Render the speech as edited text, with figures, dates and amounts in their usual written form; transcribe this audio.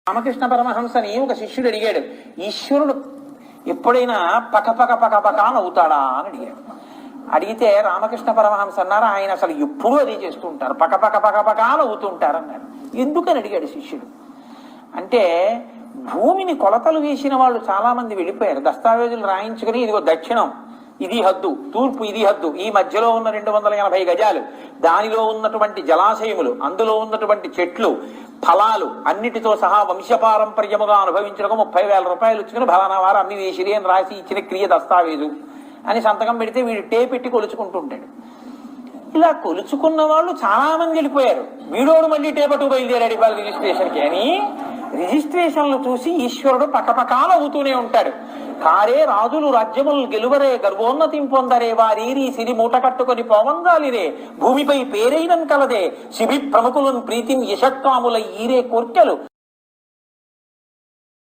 రామకృష్ణ పరమహంసని ఒక శిష్యుడు అడిగాడు, ఈశ్వరుడు ఎప్పుడైనా పకపక నవ్వుతాడా అని అడిగాడు. అడిగితే రామకృష్ణ పరమహంస అన్నారు, ఆయన అసలు ఎప్పుడూ అదే చేస్తూ ఉంటారు, పకపక నవ్వుతూ ఉంటారు అన్నారు. ఎందుకని అడిగాడు శిష్యుడు. అంటే భూమిని కొలతలు వేసిన వాళ్ళు చాలా మంది వెళ్ళిపోయారు, దస్తావేజులు రాయించుకుని ఇదిగో దక్షిణం ఇది హద్దు, తూర్పు ఇది హద్దు, ఈ మధ్యలో ఉన్న 280 గజాలు, దానిలో ఉన్నటువంటి జలాశయములు, అందులో ఉన్నటువంటి చెట్లు, ఫలాలు అన్నిటితో సహా వంశపారంపర్యముగా అనుభవించడం 30,000 రూపాయలు ఇచ్చుకుని ఫలానా వారు అమ్మి వేసిరి అని రాసి ఇచ్చిన క్రియ దస్తావేజు అని సంతకం పెడితే వీడు పెట్టి కొలుచుకుంటుంటాడు. ఇలా కొలుచుకున్న వాళ్ళు చాలా మంది వెళ్ళిపోయారు. వీడోడు మళ్ళీ టేపట్టు బయలుదేరాడు ఇవాళ రిజిస్ట్రేషన్కి అని. రిజిస్ట్రేషన్లు చూసి ఈశ్వరుడు పక్కపకాలు అవుతూనే ఉంటాడు. కారే రాజులు రాజ్యములు గెలువరే, గర్వోన్నతిం పొందరే, వారీరి సిరి మూట కట్టుకొని పోవందాలిరే, భూమిపై పేరైనం కలదే, శిబి ప్రముఖులను ప్రీతిం యశత్వాముల ఈరే కోర్కెలు.